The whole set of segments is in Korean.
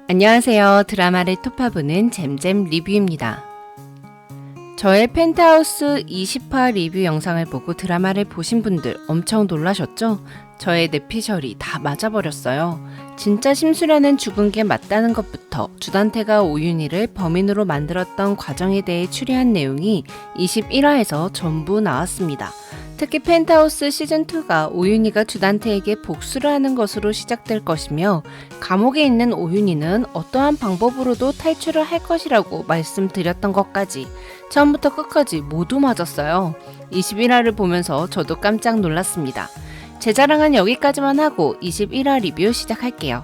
안녕하세요. 드라마를 톱파보는 잼잼 리뷰입니다. 저의 펜트하우스 20화 리뷰 영상을 보고 드라마를 보신 분들 엄청 놀라셨죠? 저의 뇌피셜이 다 맞아버렸어요. 진짜 심수련은 죽은 게 맞다는 것부터 주단태가 오윤희를 범인으로 만들었던 과정에 대해 추리한 내용이 21화에서 전부 나왔습니다. 특히 펜트하우스 시즌2가 오윤희가 주단태에게 복수를 하는 것으로 시작될 것이며 감옥에 있는 오윤희는 어떠한 방법으로도 탈출을 할 것이라고 말씀드렸던 것까지 처음부터 끝까지 모두 맞았어요. 21화를 보면서 저도 깜짝 놀랐습니다. 제 자랑은 여기까지만 하고 21화 리뷰 시작할게요.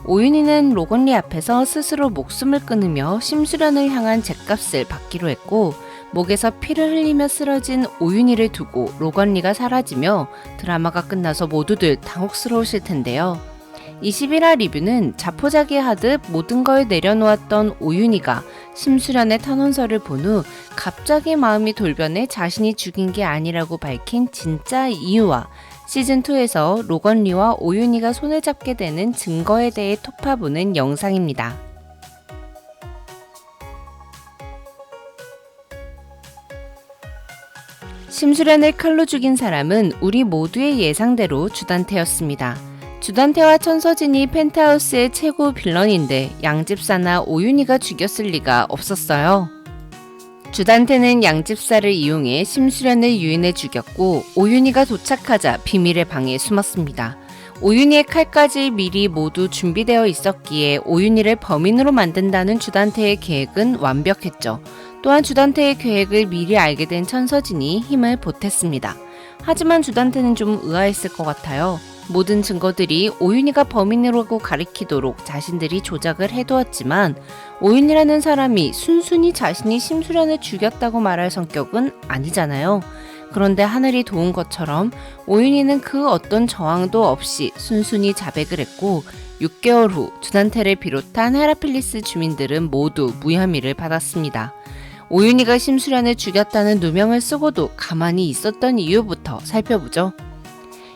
오윤희는 로건리 앞에서 스스로 목숨을 끊으며 심수련을 향한 죗값을 받기로 했고 목에서 피를 흘리며 쓰러진 오윤희를 두고 로건리가 사라지며 드라마가 끝나서 모두들 당혹스러우실 텐데요. 21화 리뷰는 자포자기하듯 모든 걸 내려놓았던 오윤희가 심수련의 탄원서를 본 후 갑자기 마음이 돌변해 자신이 죽인 게 아니라고 밝힌 진짜 이유와 시즌2에서 로건리와 오윤희가 손을 잡게 되는 증거에 대해 톱파보는 영상입니다. 심수련을 칼로 죽인 사람은 우리 모두의 예상대로 주단태였습니다. 주단태와 천서진이 펜트하우스의 최고 빌런인데 양집사나 오윤희가 죽였을 리가 없었어요. 주단태는 양집사를 이용해 심수련을 유인해 죽였고 오윤희가 도착하자 비밀의 방에 숨었습니다. 오윤희의 칼까지 미리 모두 준비되어 있었기에 오윤희를 범인으로 만든다는 주단태의 계획은 완벽했죠. 또한 주단태의 계획을 미리 알게 된 천서진이 힘을 보탰습니다. 하지만 주단태는 좀 의아했을 것 같아요. 모든 증거들이 오윤희가 범인이라고 가리키도록 자신들이 조작을 해두었지만 오윤희라는 사람이 순순히 자신이 심수련을 죽였다고 말할 성격은 아니잖아요. 그런데 하늘이 도운 것처럼 오윤희는 그 어떤 저항도 없이 순순히 자백을 했고 6개월 후 주단태를 비롯한 헤라필리스 주민들은 모두 무혐의를 받았습니다. 오윤희가 심수련을 죽였다는 누명을 쓰고도 가만히 있었던 이유부터 살펴보죠.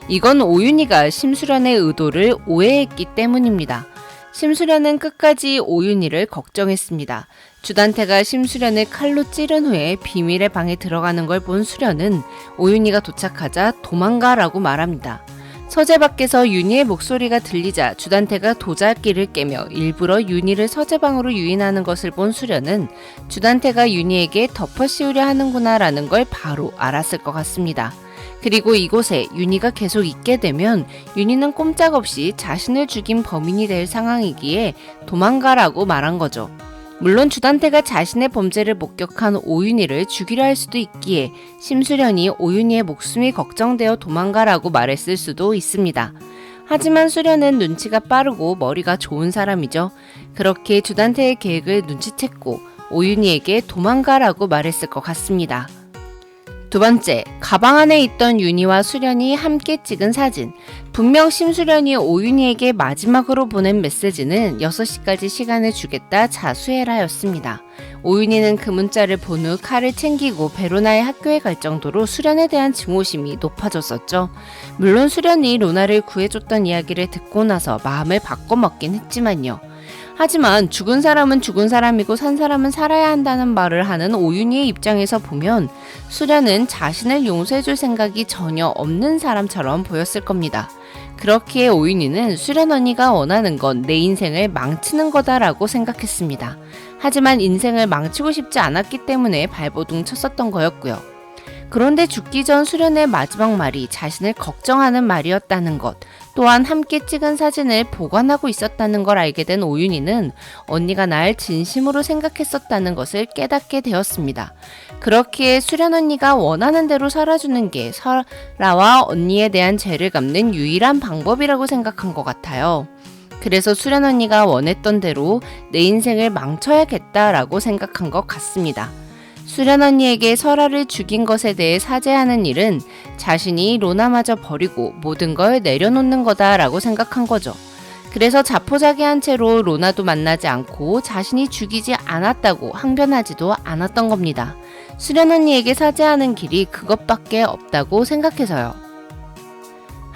이건 오윤희가 심수련의 의도를 오해했기 때문입니다. 심수련은 끝까지 오윤희를 걱정했습니다. 주단태가 심수련을 칼로 찌른 후에 비밀의 방에 들어가는 걸 본 수련은 오윤희가 도착하자 도망가라고 말합니다. 서재 밖에서 윤희의 목소리가 들리자 주단태가 도자기를 깨며 일부러 윤희를 서재방으로 유인하는 것을 본 수련은 주단태가 윤희에게 덮어씌우려 하는구나 라는 걸 바로 알았을 것 같습니다. 그리고 이곳에 윤희가 계속 있게 되면 윤희는 꼼짝없이 자신을 죽인 범인이 될 상황이기에 도망가라고 말한 거죠. 물론 주단태가 자신의 범죄를 목격한 오윤희를 죽이려 할 수도 있기에 심수련이 오윤희의 목숨이 걱정되어 도망가라고 말했을 수도 있습니다. 하지만 수련은 눈치가 빠르고 머리가 좋은 사람이죠. 그렇게 주단태의 계획을 눈치챘고 오윤희에게 도망가라고 말했을 것 같습니다. 두 번째, 가방 안에 있던 윤희와 수련이 함께 찍은 사진. 분명 심수련이 오윤희에게 마지막으로 보낸 메시지는 6시까지 시간을 주겠다 자수해라 였습니다. 오윤희는 그 문자를 본 후 칼을 챙기고 베로나의 학교에 갈 정도로 수련에 대한 증오심이 높아졌었죠. 물론 수련이 로나를 구해줬던 이야기를 듣고 나서 마음을 바꿔먹긴 했지만요. 하지만 죽은 사람은 죽은 사람이고 산 사람은 살아야 한다는 말을 하는 오윤희의 입장에서 보면 수련은 자신을 용서해줄 생각이 전혀 없는 사람처럼 보였을 겁니다. 그렇기에 오윤희는 수련 언니가 원하는 건 내 인생을 망치는 거다라고 생각했습니다. 하지만 인생을 망치고 싶지 않았기 때문에 발버둥 쳤었던 거였고요. 그런데 죽기 전 수련의 마지막 말이 자신을 걱정하는 말이었다는 것, 또한 함께 찍은 사진을 보관하고 있었다는 걸 알게 된 오윤희는 언니가 날 진심으로 생각했었다는 것을 깨닫게 되었습니다. 그렇기에 수련 언니가 원하는 대로 살아주는 게 설아와 언니에 대한 죄를 갚는 유일한 방법이라고 생각한 것 같아요. 그래서 수련 언니가 원했던 대로 내 인생을 망쳐야겠다라고 생각한 것 같습니다. 수련 언니에게 설아를 죽인 것에 대해 사죄하는 일은 자신이 로나마저 버리고 모든 걸 내려놓는 거다라고 생각한 거죠. 그래서 자포자기한 채로 로나도 만나지 않고 자신이 죽이지 않았다고 항변하지도 않았던 겁니다. 수련 언니에게 사죄하는 길이 그것밖에 없다고 생각해서요.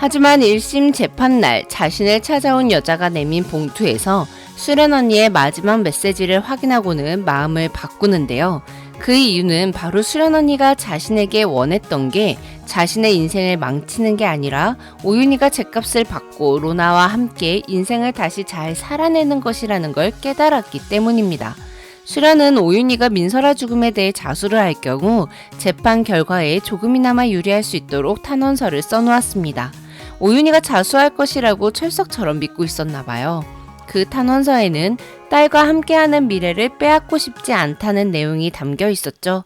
하지만 1심 재판날 자신을 찾아온 여자가 내민 봉투에서 수련 언니의 마지막 메시지를 확인하고는 마음을 바꾸는데요. 그 이유는 바로 수련 언니가 자신에게 원했던 게 자신의 인생을 망치는 게 아니라 오윤희가 죗값을 받고 로나와 함께 인생을 다시 잘 살아내는 것이라는 걸 깨달았기 때문입니다. 수련은 오윤희가 민설아 죽음에 대해 자수를 할 경우 재판 결과에 조금이나마 유리할 수 있도록 탄원서를 써놓았습니다. 오윤희가 자수할 것이라고 철석처럼 믿고 있었나 봐요. 그 탄원서에는 딸과 함께하는 미래를 빼앗고 싶지 않다는 내용이 담겨 있었죠.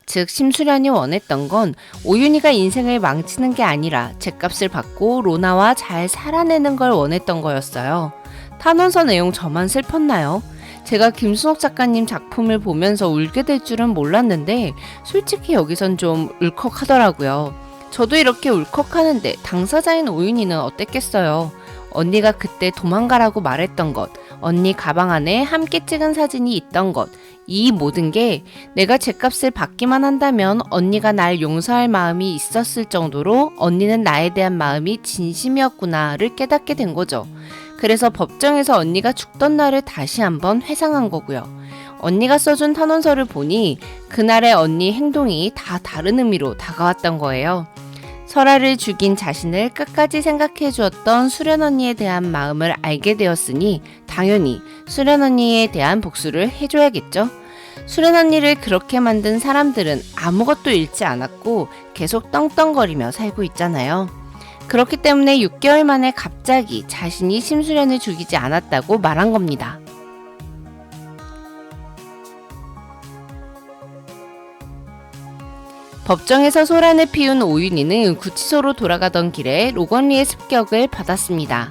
즉 심수련이 원했던 건 오윤희가 인생을 망치는 게 아니라 죗값을 받고 로나와 잘 살아내는 걸 원했던 거였어요. 탄원서 내용 저만 슬펐나요? 제가 김순옥 작가님 작품을 보면서 울게 될 줄은 몰랐는데 솔직히 여기선 좀 울컥하더라고요. 저도 이렇게 울컥하는데 당사자인 오윤희는 어땠겠어요? 언니가 그때 도망가라고 말했던 것, 언니 가방 안에 함께 찍은 사진이 있던 것, 이 모든 게 내가 죗값을 받기만 한다면 언니가 날 용서할 마음이 있었을 정도로 언니는 나에 대한 마음이 진심이었구나를 깨닫게 된 거죠. 그래서 법정에서 언니가 죽던 날을 다시 한번 회상한 거고요. 언니가 써준 탄원서를 보니 그날의 언니 행동이 다 다른 의미로 다가왔던 거예요. 설아를 죽인 자신을 끝까지 생각해 주었던 수련 언니에 대한 마음을 알게 되었으니 당연히 수련 언니에 대한 복수를 해줘야겠죠. 수련 언니를 그렇게 만든 사람들은 아무것도 잃지 않았고 계속 떵떵거리며 살고 있잖아요. 그렇기 때문에 6개월 만에 갑자기 자신이 심수련을 죽이지 않았다고 말한 겁니다. 법정에서 소란을 피운 오윤희는 구치소로 돌아가던 길에 로건리의 습격을 받았습니다.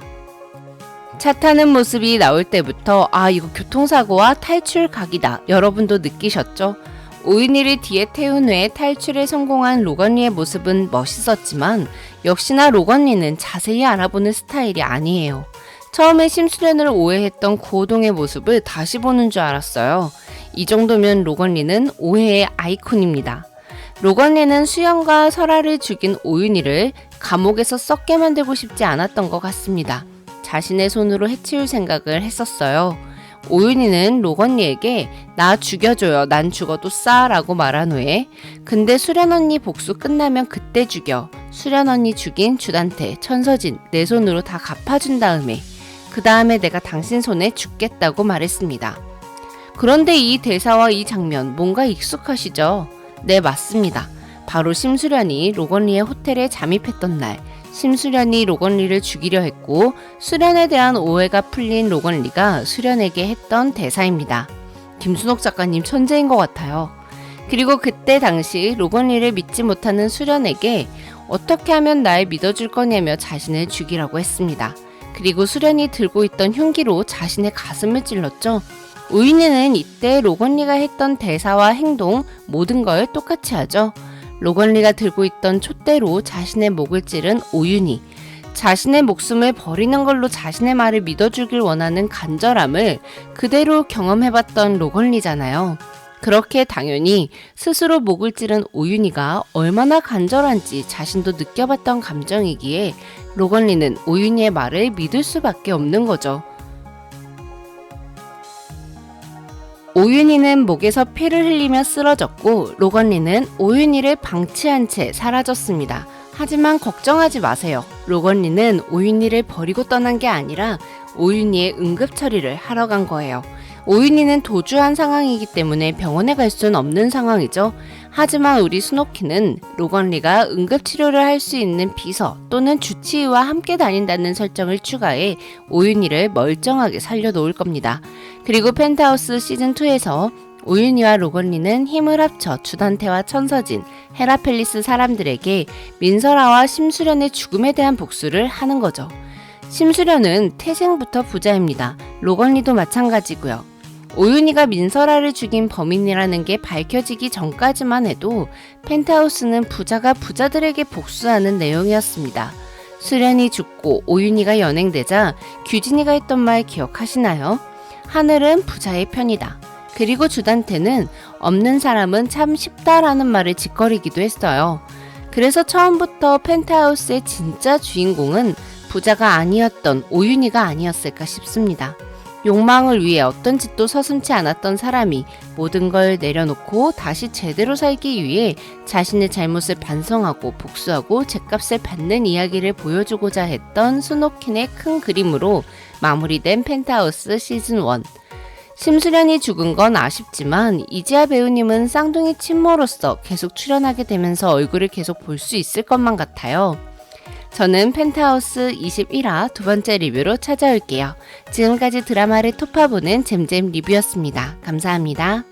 차 타는 모습이 나올 때부터 이거 교통사고와 탈출 각이다. 여러분도 느끼셨죠? 오윤희를 뒤에 태운 후에 탈출에 성공한 로건리의 모습은 멋있었지만 역시나 로건리는 자세히 알아보는 스타일이 아니에요. 처음에 심수련을 오해했던 구호동의 모습을 다시 보는 줄 알았어요. 이 정도면 로건리는 오해의 아이콘입니다. 로건리는 수연과 설아를 죽인 오윤희를 감옥에서 썩게 만들고 싶지 않았던 것 같습니다. 자신의 손으로 해치울 생각을 했었어요. 오윤희는 로건리에게 나 죽여줘요. 난 죽어도 싸 라고 말한 후에 근데 수련 언니 복수 끝나면 그때 죽여. 수련 언니 죽인 주단태, 천서진 내 손으로 다 갚아준 다음에 그 다음에 내가 당신 손에 죽겠다고 말했습니다. 그런데 이 대사와 이 장면 뭔가 익숙하시죠? 네, 맞습니다. 바로 심수련이 로건리의 호텔에 잠입했던 날 심수련이 로건리를 죽이려 했고 수련에 대한 오해가 풀린 로건리가 수련에게 했던 대사입니다. 김순옥 작가님 천재인 것 같아요. 그리고 그때 당시 로건리를 믿지 못하는 수련에게 어떻게 하면 날 믿어줄 거냐며 자신을 죽이라고 했습니다. 그리고 수련이 들고 있던 흉기로 자신의 가슴을 찔렀죠. 오윤희는 이때 로건리가 했던 대사와 행동 모든 걸 똑같이 하죠. 로건리가 들고 있던 촛대로 자신의 목을 찌른 오윤희. 자신의 목숨을 버리는 걸로 자신의 말을 믿어주길 원하는 간절함을 그대로 경험해봤던 로건리잖아요. 그렇게 당연히 스스로 목을 찌른 오윤희가 얼마나 간절한지 자신도 느껴봤던 감정이기에 로건리는 오윤희의 말을 믿을 수밖에 없는 거죠. 오윤희는 목에서 피를 흘리며 쓰러졌고 로건리는 오윤희를 방치한 채 사라졌습니다. 하지만 걱정하지 마세요. 로건리는 오윤희를 버리고 떠난 게 아니라 오윤희의 응급처리를 하러 간 거예요. 오윤희는 도주한 상황이기 때문에 병원에 갈 수는 없는 상황이죠. 하지만 우리 순옥희는 로건리가 응급치료를 할 수 있는 비서 또는 주치의와 함께 다닌다는 설정을 추가해 오윤희를 멀쩡하게 살려놓을 겁니다. 그리고 펜트하우스 시즌2에서 오윤희와 로건리는 힘을 합쳐 주단태와 천서진, 헤라펠리스 사람들에게 민설아와 심수련의 죽음에 대한 복수를 하는 거죠. 심수련은 태생부터 부자입니다. 로건리도 마찬가지고요. 오윤희가 민설아를 죽인 범인이라는 게 밝혀지기 전까지만 해도 펜트하우스는 부자가 부자들에게 복수하는 내용이었습니다. 수련이 죽고 오윤희가 연행되자 규진이가 했던 말 기억하시나요? 하늘은 부자의 편이다. 그리고 주단태는 없는 사람은 참 쉽다라는 말을 짓거리기도 했어요. 그래서 처음부터 펜트하우스의 진짜 주인공은 부자가 아니었던 오윤희가 아니었을까 싶습니다. 욕망을 위해 어떤 짓도 서슴지 않았던 사람이 모든 걸 내려놓고 다시 제대로 살기 위해 자신의 잘못을 반성하고 복수하고 죗값을 받는 이야기를 보여주고자 했던 스노킨의 큰 그림으로 마무리된 펜트하우스 시즌1. 심수련이 죽은 건 아쉽지만 이지아 배우님은 쌍둥이 친모로서 계속 출연하게 되면서 얼굴을 계속 볼 수 있을 것만 같아요. 저는 펜트하우스 21화 두 번째 리뷰로 찾아올게요. 지금까지 드라마를 토파보는 잼잼 리뷰였습니다. 감사합니다.